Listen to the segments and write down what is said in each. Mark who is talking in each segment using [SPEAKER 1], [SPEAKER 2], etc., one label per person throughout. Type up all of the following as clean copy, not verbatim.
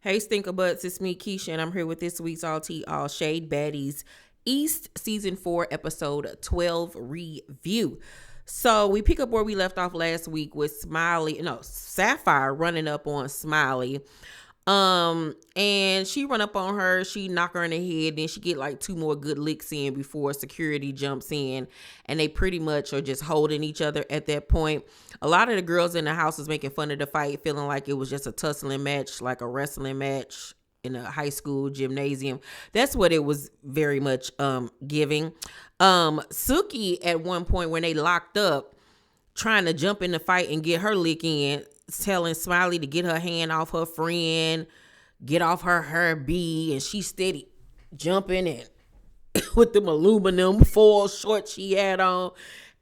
[SPEAKER 1] Hey, Stinker Butts, it's me, Keisha, and I'm here with this week's All Tea, All Shade Baddies East Season 4, Episode 12 review. So we pick up where we left off last week with Sapphire running up on Smiley. And she run up on her, she knock her in the head, then she get like 2 more good licks in before security jumps in, and they pretty much are just holding each other at that point. A lot of the girls in the house was making fun of the fight, feeling like it was just a tussling match, like a wrestling match in a high school gymnasium. That's what it was very much giving. Suki at one point when they locked up, trying to jump in the fight and get her lick in, telling Smiley to get her hand off her friend, get off her B, and she steady jumping in with them aluminum foil shorts she had on.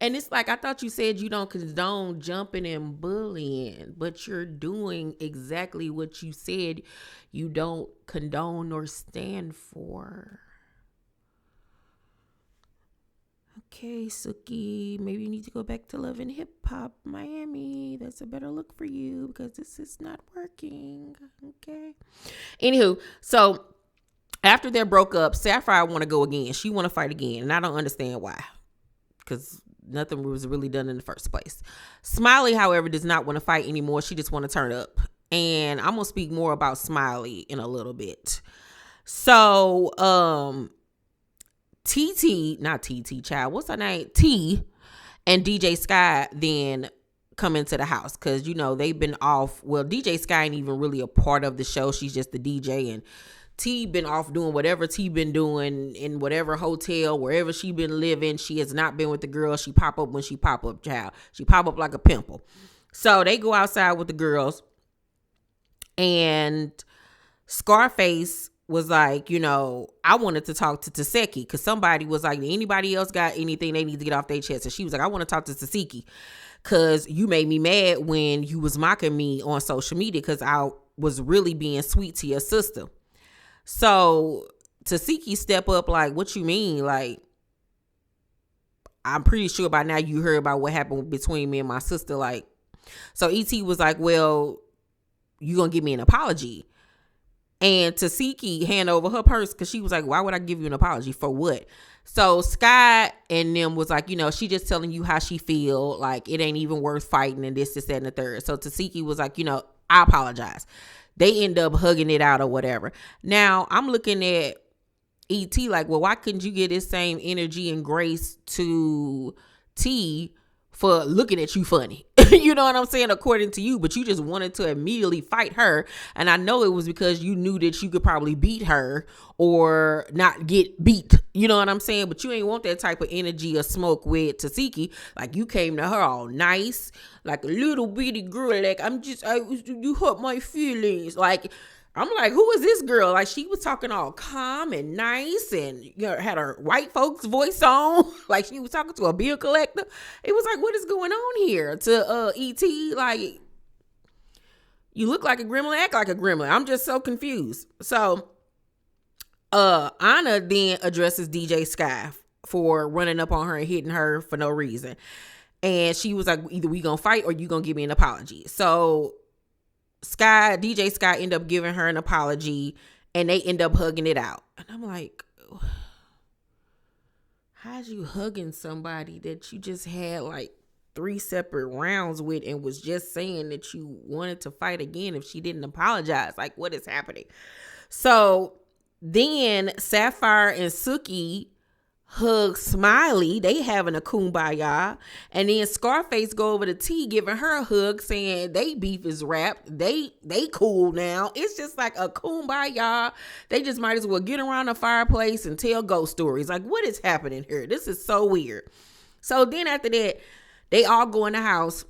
[SPEAKER 1] And it's like, I thought you said you don't condone jumping and bullying, but you're doing exactly what you said you don't condone or stand for. Okay, Suki, maybe you need to go back to Love and Hip Hop Miami. That's a better look for you because this is not working. Okay. Anywho, so after they're broke up, Sapphire want to go again. She want to fight again, and I don't understand why, because nothing was really done in the first place. Smiley, however, does not want to fight anymore. She just want to turn up, and I'm gonna speak more about Smiley in a little bit. So, not TT, child, what's her name? T and DJ Sky then come into the house because, you know, they've been off. Well, DJ Sky ain't even really a part of the show. She's just the DJ, and T been off doing whatever T been doing in whatever hotel, wherever she been living. She has not been with the girls. She pop up when she pop up, child. She pop up like a pimple. So they go outside with the girls, and Scarface was like, you know, I wanted to talk to Taseki because somebody was like, anybody else got anything they need to get off their chest? And she was like, I want to talk to Taseki because you made me mad when you was mocking me on social media because I was really being sweet to your sister. So Taseki step up like, what you mean? Like, I'm pretty sure by now you heard about what happened between me and my sister. Like, so ET was like, well, you gonna give me an apology? And Taseki hand over her purse because she was like, why would I give you an apology? For what? So Sky and them was like, you know, she just telling you how she feel. Like, it ain't even worth fighting and this, that, and the third. So Taseki was like, you know, I apologize. They end up hugging it out or whatever. Now, I'm looking at ET like, well, why couldn't you get this same energy and grace to T for looking at you funny? You know what I'm saying? According to you, but you just wanted to immediately fight her. And I know it was because you knew that you could probably beat her or not get beat. You know what I'm saying? But you ain't want that type of energy or smoke with Taseki. Like, you came to her all nice, like a little bitty girl. Like, you hurt my feelings. Like, I'm like, who is this girl? Like, she was talking all calm and nice and, you know, had her white folks voice on. Like, she was talking to a bill collector. It was like, what is going on here? To ET, like, you look like a gremlin, act like a gremlin. I'm just so confused. So Anna then addresses DJ Sky for running up on her and hitting her for no reason. And she was like, either we gonna fight or you gonna give me an apology. So DJ Sky end up giving her an apology, and they end up hugging it out. And I'm like, how'd you hugging somebody that you just had like 3 separate rounds with and was just saying that you wanted to fight again if she didn't apologize? Like, what is happening? So then Sapphire and Suki hug Smiley. They having a kumbaya. And then Scarface go over to T giving her a hug saying they beef is wrapped. They cool now. It's just like a kumbaya. They just might as well get around the fireplace and tell ghost stories. Like, what is happening here? This is so weird. So then after that, they all go in the house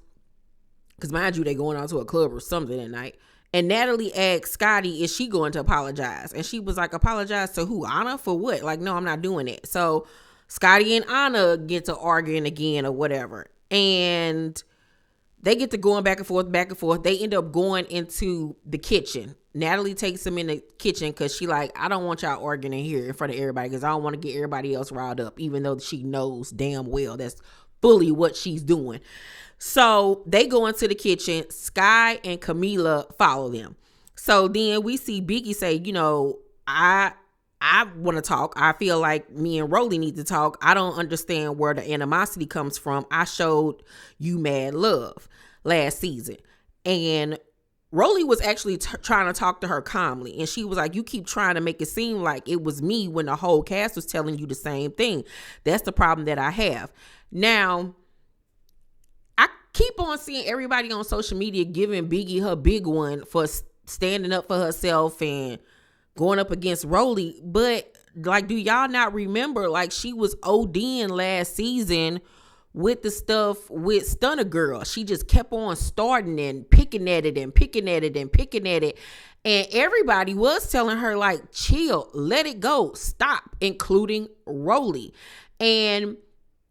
[SPEAKER 1] because, mind you, they going out to a club or something at night. And Natalie asked Scotty, is she going to apologize? And she was like, apologize to who? Anna? For what? Like, no, I'm not doing it. So Scotty and Anna get to arguing again or whatever. And they get to going back and forth, back and forth. They end up going into the kitchen. Natalie takes them in the kitchen because she like, I don't want y'all arguing in here in front of everybody because I don't want to get everybody else riled up, even though she knows damn well that's fully what she's doing. So they go into the kitchen. Sky and Camila follow them. So then we see Biggie say, I want to talk. I feel like me and Rolly need to talk. I don't understand where the animosity comes from. I showed you mad love last season. And Rolly was actually trying to talk to her calmly. And she was like, you keep trying to make it seem like it was me when the whole cast was telling you the same thing. That's the problem that I have. Now, I keep on seeing everybody on social media giving Biggie her big one for standing up for herself and going up against Rolly. But like, do y'all not remember, like, she was ODing last season with the stuff with Stunner Girl? She just kept on starting and picking at it and picking at it and picking at it. And everybody was telling her, like, chill, let it go, stop, including Rolly. And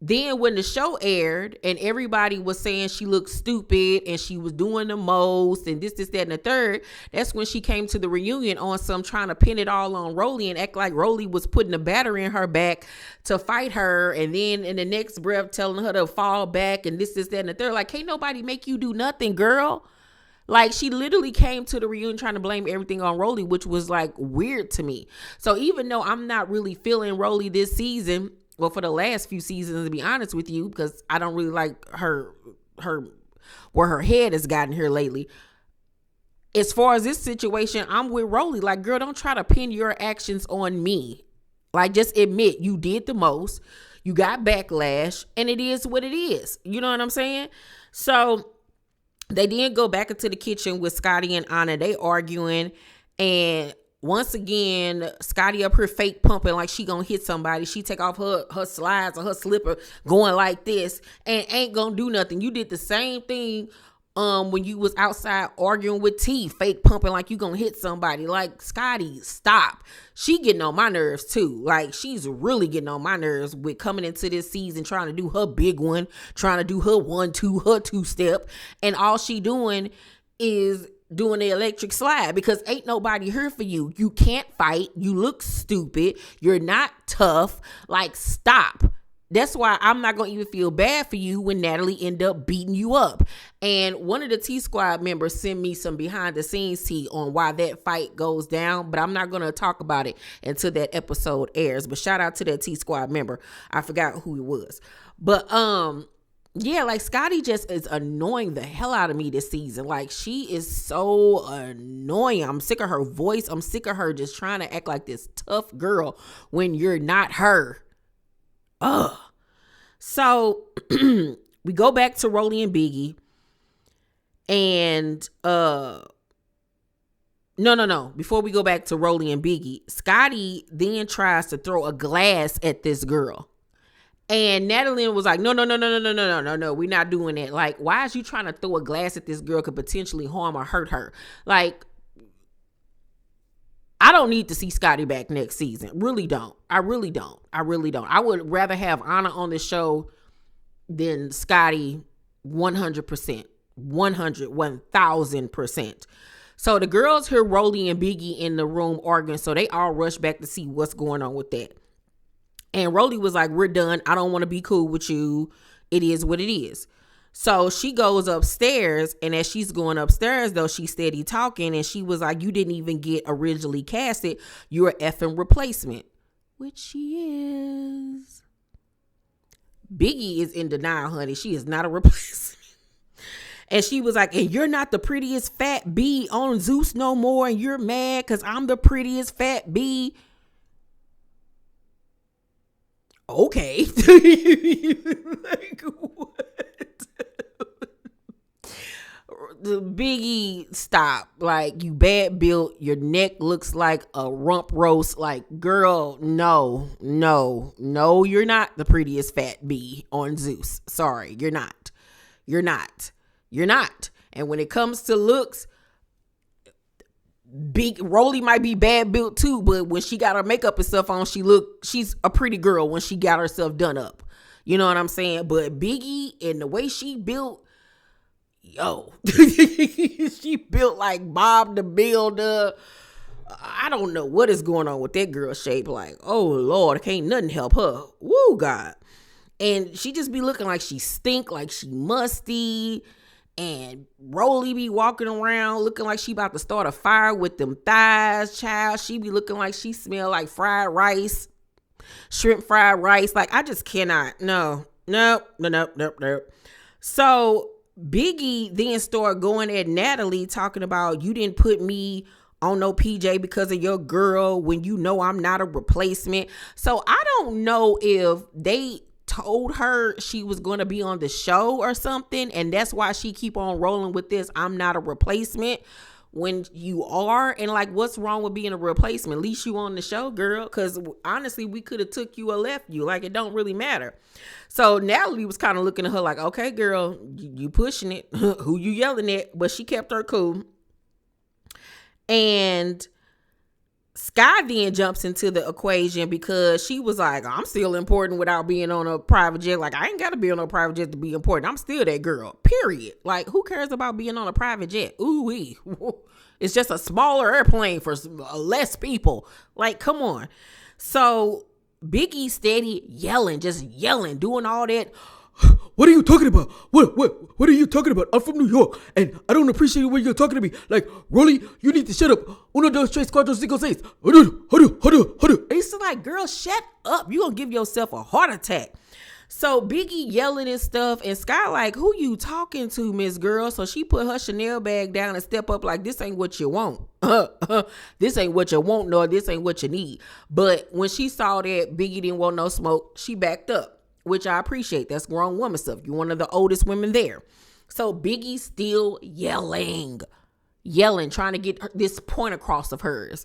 [SPEAKER 1] then when the show aired and everybody was saying she looked stupid and she was doing the most and this, that, and the third, that's when she came to the reunion on some trying to pin it all on Rolly and act like Rolly was putting a battery in her back to fight her. And then in the next breath telling her to fall back and this, that, and the third. Like, can't nobody make you do nothing, girl. Like, she literally came to the reunion trying to blame everything on Rolly, which was like weird to me. So even though I'm not really feeling Rolly this season, well, for the last few seasons, to be honest with you, because I don't really like her where her head has gotten here lately. As far as this situation, I'm with Rolly. Like, girl, don't try to pin your actions on me. Like, just admit you did the most. You got backlash, and it is what it is. You know what I'm saying? So they did go back into the kitchen with Scotty and Anna. They arguing, and once again, Scotty up her fake pumping like she gonna hit somebody. She take off her slides or her slipper going like this and ain't gonna do nothing. You did the same thing when you was outside arguing with T, fake pumping like you gonna hit somebody. Like, Scotty, stop. She getting on my nerves too. Like, she's really getting on my nerves with coming into this season trying to do her big one, trying to do her 1-2, her 2-step, and all she doing is doing the electric slide because ain't nobody here for you. You can't fight. You look stupid. You're not tough. Like, stop. That's why I'm not going to even feel bad for you when Natalie end up beating you up. And one of the T-Squad members sent me some behind the scenes tea on why that fight goes down, but I'm not going to talk about it until that episode airs. But shout out to that T-Squad member. I forgot who he was. But, yeah, like, Scotty just is annoying the hell out of me this season. Like, she is so annoying. I'm sick of her voice. I'm sick of her just trying to act like this tough girl when you're not her. Ugh. So we go back to Rolly and Biggie. And no. Before we go back to Rolly and Biggie, Scotty then tries to throw a glass at this girl. And Natalie was like, no, we're not doing that. Like, why is you trying to throw a glass at this girl could potentially harm or hurt her? Like, I don't need to see Scotty back next season. Really don't. I really don't. I would rather have Anna on the show than Scotty 100%. 1000%. So the girls hear Rolly and Biggie in the room arguing, so they all rush back to see what's going on with that. And Rolly was like, we're done. I don't want to be cool with you. It is what it is. So she goes upstairs, and as she's going upstairs, though, she's steady talking, and she was like, you didn't even get originally casted. You're an effing replacement. Which she is. Biggie is in denial, honey. She is not a replacement. And she was like, and you're not the prettiest fat bee on Zeus no more, and you're mad because I'm the prettiest fat bee. Okay. Like, what? The Biggie, stop. Like, you bad built. Your neck looks like a rump roast. Like, girl, no, you're not the prettiest fat bee on Zeus. Sorry, you're not. And when it comes to looks, Big Rolly might be bad built too, but when she got her makeup and stuff on, she's a pretty girl when she got herself done up. You know what I'm saying? But Biggie, and the way she built, she built like Bob the Builder. I don't know what is going on with that girl's shape. Like, oh Lord, can't nothing help her. Woo, God. And she just be looking like she stink, like she musty. And Rolly be walking around looking like she about to start a fire with them thighs, child. She be looking like she smell like fried rice, shrimp fried rice. Like, I just cannot. No. So Biggie then started going at Natalie, talking about, you didn't put me on no PJ because of your girl when you know I'm not a replacement. So I don't know if they told her she was going to be on the show or something, and that's why she keep on rolling with this I'm not a replacement when you are. And like, what's wrong with being a replacement? At least you on the show, girl, because honestly we could have took you or left you. Like, it don't really matter. So Natalie was kind of looking at her like, okay girl, you pushing it. Who you yelling at? But she kept her cool. And Sky then jumps into the equation because she was like, I'm still important without being on a private jet. Like, I ain't got to be on a private jet to be important. I'm still that girl, period. Like, who cares about being on a private jet? Ooh-wee. It's just a smaller airplane for less people. Like, come on. So Biggie steady yelling, just yelling, doing all that. What are you talking about? What are you talking about? I'm from New York, and I don't appreciate when you're talking to me. Like, Rolly, you need to shut up. Uno, dos, tres, cuatro, cinco, seis. And it's like, girl, shut up. You gonna give yourself a heart attack. So Biggie yelling and stuff, and Sky like, who you talking to, Miss Girl? So she put her Chanel bag down and step up like, this ain't what you want. This ain't what you want, nor this ain't what you need. But when she saw that Biggie didn't want no smoke, she backed up, which I appreciate. That's grown woman stuff. You're one of the oldest women there. So Biggie still yelling, trying to get this point across of hers.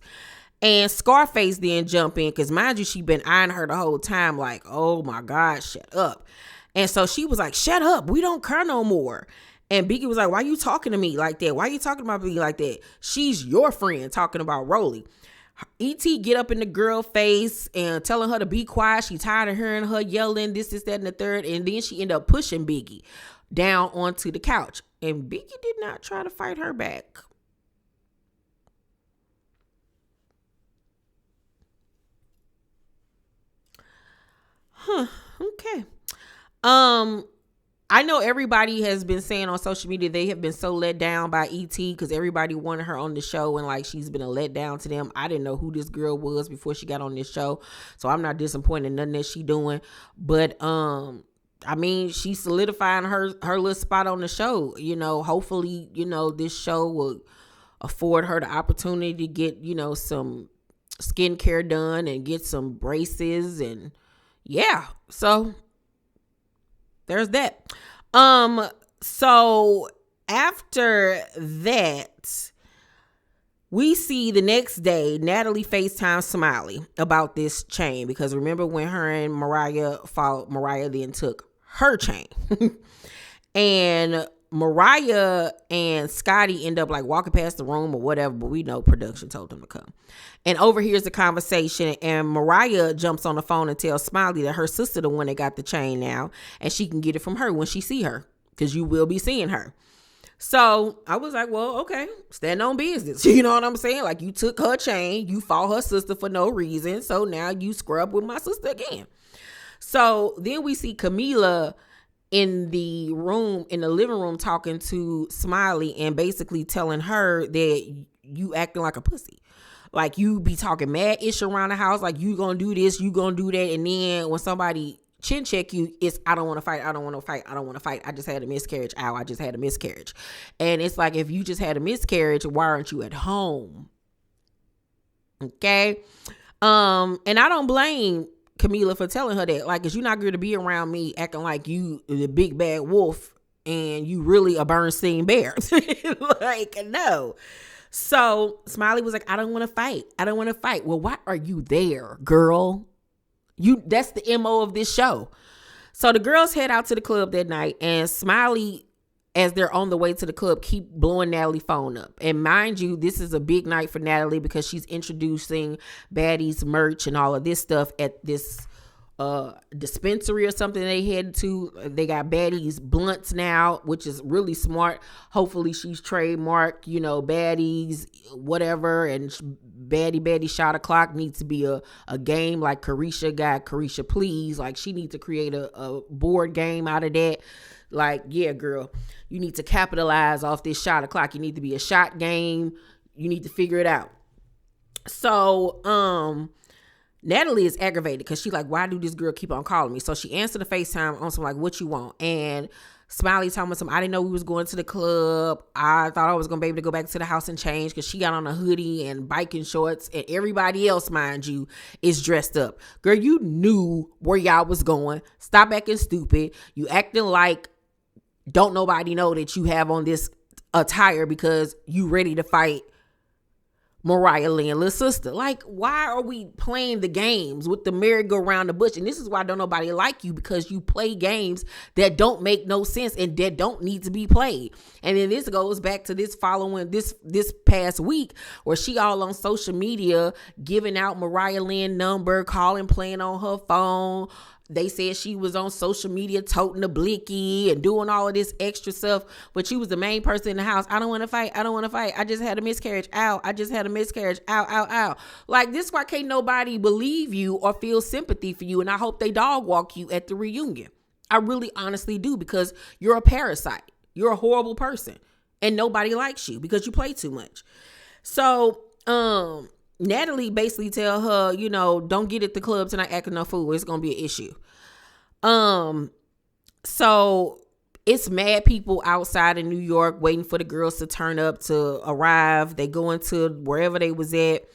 [SPEAKER 1] And Scarface then jump in, because mind you, she been eyeing her the whole time like, oh my God, shut up. And so she was like, shut up. We don't care no more. And Biggie was like, why you talking to me like that? Why you talking about me like that? She's your friend talking about Rolly. E.T. get up in the girl face and telling her to be quiet. She tired of hearing her yelling, this, that, and the third. And then she ended up pushing Biggie down onto the couch. And Biggie did not try to fight her back. Okay. I know everybody has been saying on social media they have been so let down by E.T. because everybody wanted her on the show and like she's been a letdown to them. I didn't know who this girl was before she got on this show, so I'm not disappointed in nothing that she doing. But I mean, she's solidifying her little spot on the show. You know, hopefully, you know, this show will afford her the opportunity to get, you know, some skincare done and get some braces, and yeah, so there's that. So after that, we see the next day Natalie FaceTime Smiley about this chain, because remember when her and Mariah fought, Mariah then took her chain. And Mariah and Scotty end up like walking past the room or whatever, but we know production told them to come. And overhears the conversation, and Mariah jumps on the phone and tells Smiley that her sister the one that got the chain now, and she can get it from her when she see her, because you will be seeing her. So I was like, well, okay, stand on business. You know what I'm saying? Like, you took her chain, you fought her sister for no reason, so now you scrub with my sister again. So then we see Camila in the living room talking to Smiley and basically telling her that you acting like a pussy. Like, you be talking mad ish around the house, like you gonna do this, you gonna do that, and then when somebody chin check you, it's I don't want to fight, I just had a miscarriage. I just had a miscarriage. And it's like, if you just had a miscarriage, why aren't you at home? Okay. And I don't blame Camila for telling her that. Like, cause you're not going to be around me acting like you the big bad wolf and you really a Bernstein bear. Like, no. So Smiley was like, I don't want to fight. Well, why are you there, girl? That's the MO of this show. So the girls head out to the club that night, and Smiley, as they're on the way to the club, keep blowing Natalie's phone up. And mind you, this is a big night for Natalie because she's introducing Baddies merch and all of this stuff at this dispensary or something they headed to. They got Baddies blunts now, which is really smart. Hopefully she's trademarked, Baddies whatever, and baddie shot o'clock needs to be a game like Carisha got Carisha Please. Like, she needs to create a board game out of that. Like, yeah, girl, you need to capitalize off this shot o'clock. You need to be a shot game. You need to figure it out. So, Natalie is aggravated because she's like, why do this girl keep on calling me? So she answered the FaceTime on some like, what you want? And Smiley talking about some, I didn't know we was going to the club. I thought I was going to be able to go back to the house and change because she got on a hoodie and biking shorts, and everybody else, mind you, is dressed up. Girl, you knew where y'all was going. Stop acting stupid. You acting like don't nobody know that you have on this attire because you ready to fight Mariah Lynn, little sister. Like, why are we playing the games with the merry-go-round the bush? And this is why don't nobody like you, because you play games that don't make no sense and that don't need to be played. And then this goes back to this past week where she all on social media giving out Mariah Lynn number, calling, playing on her phone. They said she was on social media toting a blicky and doing all of this extra stuff, but she was the main person in the house. I don't want to fight. I don't want to fight. I just had a miscarriage. Ow. I just had a miscarriage. Ow, ow, ow. Like, this why can't nobody believe you or feel sympathy for you. And I hope they dog walk you at the reunion. I really honestly do, because you're a parasite. You're a horrible person and nobody likes you because you play too much. So, Natalie basically tell her, you know, don't get at the club tonight acting no fool. It's going to be an issue. So it's mad people outside in New York waiting for the girls to turn up to arrive. They go into wherever they was at.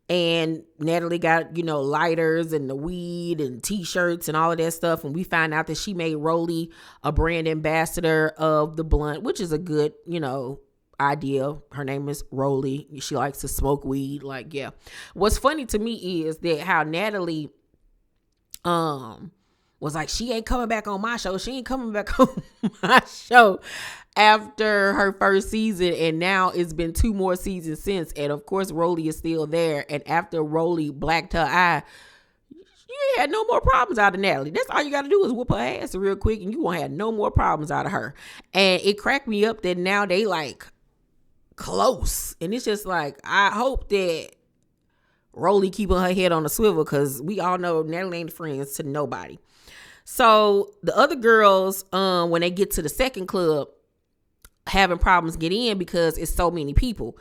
[SPEAKER 1] And Natalie got, you know, lighters and the weed and t-shirts and all of that stuff. And we find out that she made Rolly a brand ambassador of the blunt, which is a good, you know, idea. Her name is Rolly. She likes to smoke weed. Like, yeah. What's funny to me is that how Natalie was like, she ain't coming back on my show. She ain't coming back on my show after her first season. And now it's been 2 more seasons since. And of course, Rolly is still there. And after Rolly blacked her eye, you had no more problems out of Natalie. That's all you got to do is whoop her ass real quick and you won't have no more problems out of her. And it cracked me up that now they like close. And it's just like, I hope that Rolly keeping her head on the swivel, because we all know Natalie ain't friends to nobody. So the other girls, when they get to the second club, having problems get in because it's so many people.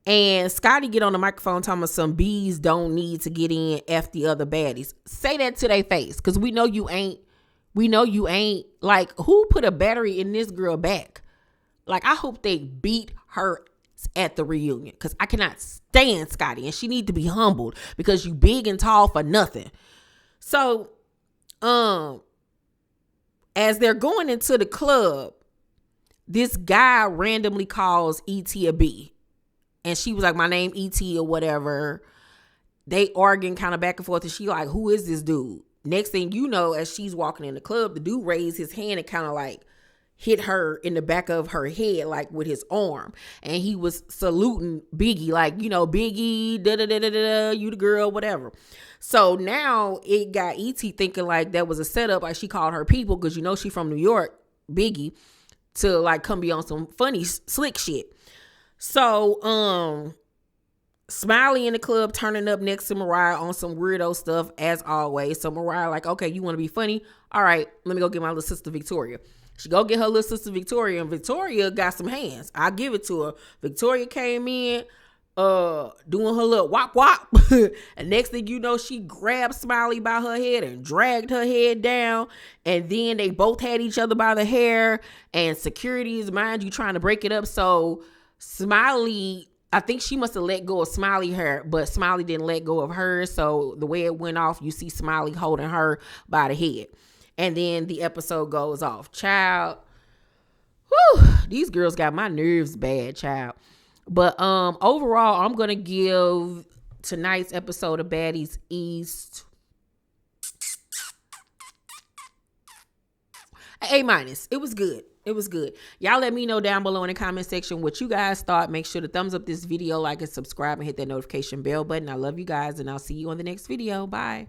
[SPEAKER 1] And Scotty get on the microphone talking about some bees don't need to get in, F the other baddies. Say that to their face, because we know you ain't. We know you ain't. Like, who put a battery in this girl back? Like, I hope they beat her at the reunion, because I cannot stand Scotty, and she need to be humbled because you big and tall for nothing. So, as they're going into the club, this guy randomly calls E.T. a B. And she was like, my name E.T. or whatever. They arguing kind of back and forth. And she like, who is this dude? Next thing you know, as she's walking in the club, the dude raised his hand and kind of like hit her in the back of her head, like with his arm. And he was saluting Biggie, like, you know, Biggie, da-da-da-da-da, you the girl, whatever. So now it got E.T. thinking like that was a setup, like she called her people, because you know she from New York, Biggie, to like come be on some funny, slick shit. So, Smiley in the club turning up next to Mariah on some weirdo stuff as always. So Mariah like, okay, you want to be funny? All right, let me go get my little sister Victoria. She go get her little sister Victoria, and Victoria got some hands. I'll give it to her. Victoria came in, doing her little wop wop. And next thing you know, she grabbed Smiley by her head and dragged her head down. And then they both had each other by the hair, and security is, mind you, trying to break it up. So Smiley, I think she must have let go of Smiley hair, but Smiley didn't let go of hers. So the way it went off, you see Smiley holding her by the head. And then the episode goes off. Child, whew, these girls got my nerves bad, child. But overall, I'm going to give tonight's episode of Baddies East an A-. It was good. It was good. Y'all let me know down below in the comment section what you guys thought. Make sure to thumbs up this video, like and subscribe, and hit that notification bell button. I love you guys, and I'll see you on the next video. Bye.